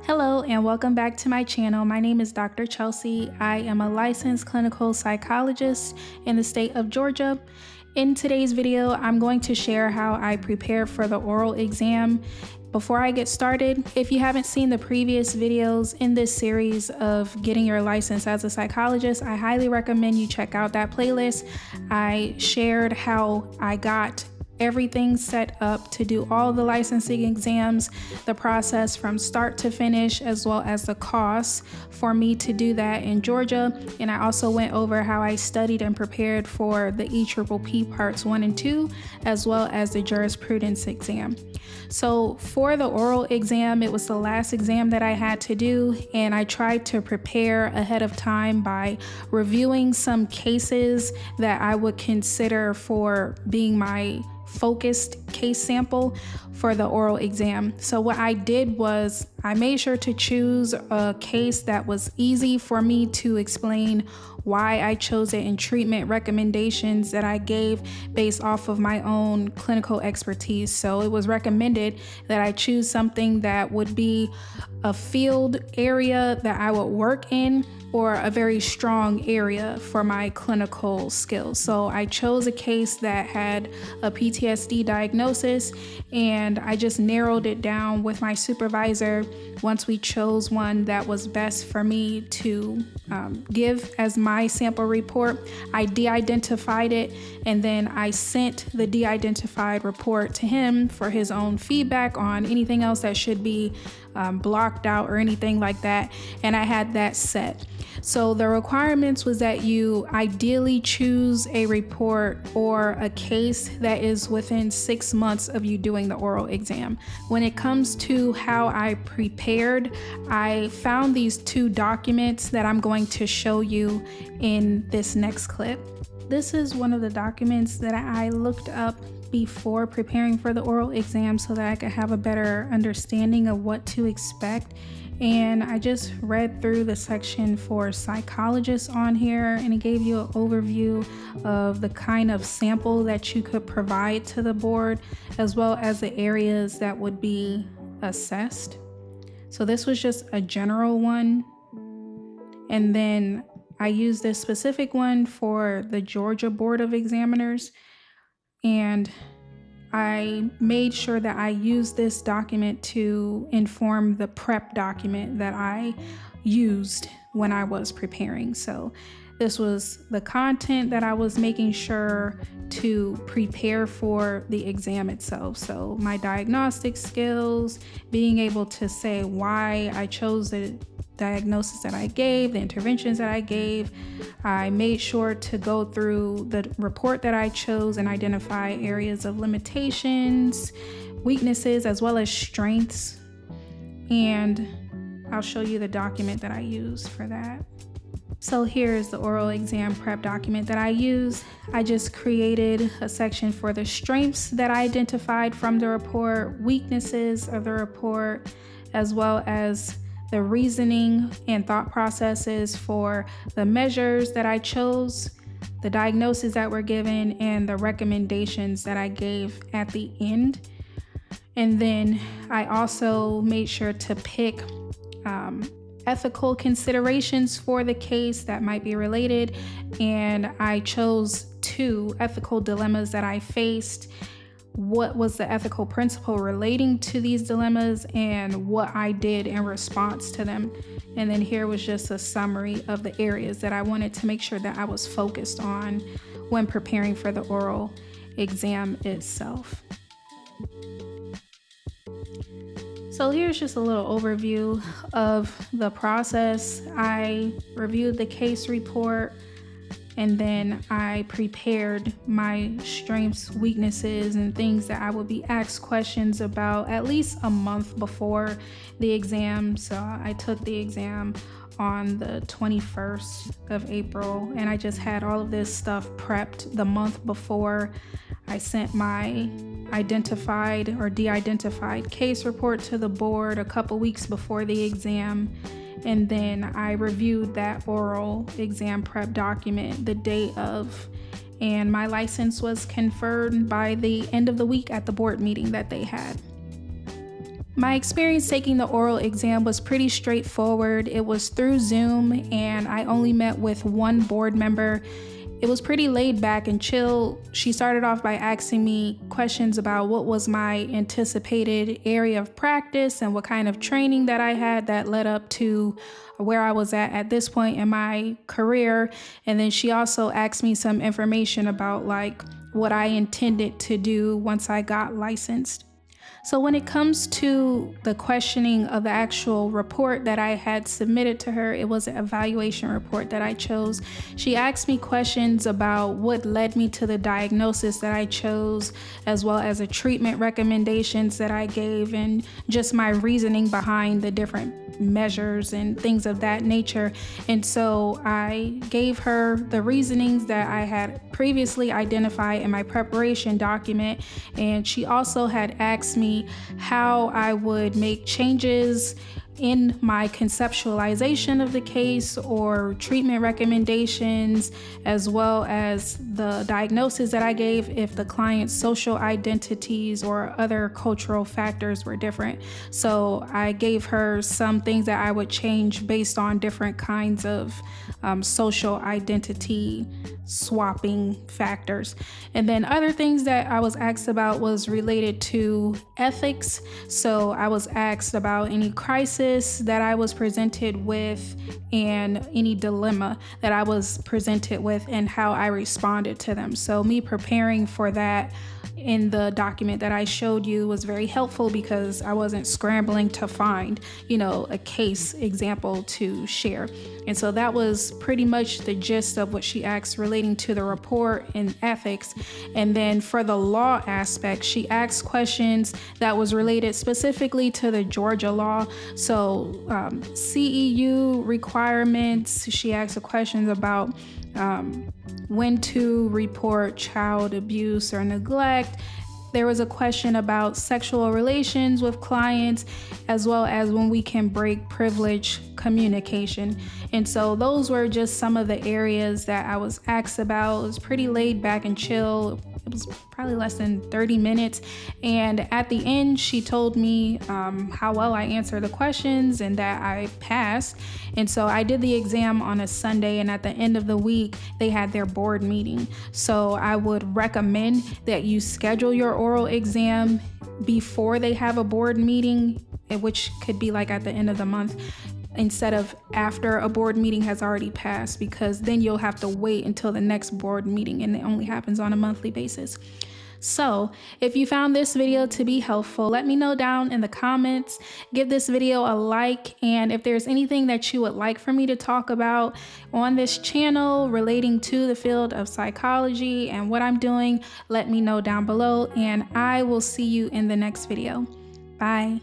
Hello and welcome back to my channel. My name is Dr. Chelsea. I am a licensed clinical psychologist in the state of Georgia. In today's video, I'm going to share how I prepare for the oral exam. Before I get started, if you haven't seen the previous videos in this series of getting your license as a psychologist, I highly recommend you check out that playlist. I shared how I got everything set up to do all the licensing exams, the process from start to finish, as well as the costs for me to do that in Georgia. And I also went over how I studied and prepared for the EPPP parts 1 and 2, as well as the jurisprudence exam. So for the oral exam, it was the last exam that I had to do, and I tried to prepare ahead of time by reviewing some cases that I would consider for being my focused case sample for the oral exam. So what I did was I made sure to choose a case that was easy for me to explain why I chose it and treatment recommendations that I gave based off of my own clinical expertise. So it was recommended that I choose something that would be a field area that I would work in or a very strong area for my clinical skills. So I chose a case that had a PTSD diagnosis, and I just narrowed it down with my supervisor. Once we chose one that was best for me to give as my sample report, I de-identified it, and then I sent the de-identified report to him for his own feedback on anything else that should be blocked out or anything like that, and I had that set. So the requirements was that you ideally choose a report or a case that is within 6 months of you doing the oral exam. When it comes to how I prepared, I found these 2 documents that I'm going to show you in this next clip. This is one of the documents that I looked up before preparing for the oral exam so that I could have a better understanding of what to expect. And I just read through the section for Psychologist on here, and it gave you an overview of the kind of sample that you could provide to the board, as well as the areas that would be assessed. So this was just a general one. And then I used this specific one for the Georgia Board of Examiners. And I made sure that I used this document to inform the prep document that I used when I was preparing. So this was the content that I was making sure to prepare for the exam itself. So my diagnostic skills, being able to say why I chose the diagnosis that I gave, the interventions that I gave. I made sure to go through the report that I chose and identify areas of limitations, weaknesses, as well as strengths. And I'll show you the document that I used for that. So here's the oral exam prep document that I used. I just created a section for the strengths that I identified from the report, weaknesses of the report, as well as the reasoning and thought processes for the measures that I chose, the diagnoses that were given, and the recommendations that I gave at the end. And then I also made sure to pick ethical considerations for the case that might be related, and I chose 2 ethical dilemmas that I faced. What was the ethical principle relating to these dilemmas and what I did in response to them. And then here was just a summary of the areas that I wanted to make sure that I was focused on when preparing for the oral exam itself. So here's just a little overview of the process. I reviewed the case report, and then I prepared my strengths, weaknesses, and things that I would be asked questions about at least a month before the exam. So I took the exam on the 21st of April, and I just had all of this stuff prepped the month before. I sent my identified or de-identified case report to the board a couple weeks before the exam. And then I reviewed that oral exam prep document the day of, and my license was conferred by the end of the week at the board meeting that they had. My experience taking the oral exam was pretty straightforward. It was through Zoom and I only met with one board member. It was pretty laid back and chill. She started off by asking me questions about what was my anticipated area of practice and what kind of training that I had that led up to where I was at this point in my career. And then she also asked me some information about like what I intended to do once I got licensed. So when it comes to the questioning of the actual report that I had submitted to her, it was an evaluation report that I chose. She asked me questions about what led me to the diagnosis that I chose, as well as the treatment recommendations that I gave, and just my reasoning behind the different measures and things of that nature. And so I gave her the reasonings that I had previously identified in my preparation document. And she also had asked me how I would make changes in my conceptualization of the case or treatment recommendations, as well as the diagnosis that I gave if the client's social identities or other cultural factors were different. So I gave her some things that I would change based on different kinds of social identity swapping factors. And then other things that I was asked about was related to ethics. So I was asked about any crisis that I was presented with and any dilemma that I was presented with and how I responded to them. So me preparing for that in the document that I showed you was very helpful because I wasn't scrambling to find, a case example to share. And so that was pretty much the gist of what she asked relating to the report and ethics. And then for the law aspect, she asked questions that was related specifically to the Georgia law. So CEU requirements, she asked questions about when to report child abuse or neglect. There was a question about sexual relations with clients, as well as when we can break privilege communication. And so those were just some of the areas that I was asked about. It was pretty laid back and chill. It was probably less than 30 minutes. And at the end, she told me how well I answered the questions and that I passed. And so I did the exam on a Sunday, and at the end of the week, they had their board meeting. So I would recommend that you schedule your oral exam before they have a board meeting, which could be like at the end of the month, instead of after a board meeting has already passed, because then you'll have to wait until the next board meeting, and it only happens on a monthly basis. So if you found this video to be helpful, let me know down in the comments. Give this video a like, and if there's anything that you would like for me to talk about on this channel relating to the field of psychology and what I'm doing, let me know down below, and I will see you in the next video. Bye.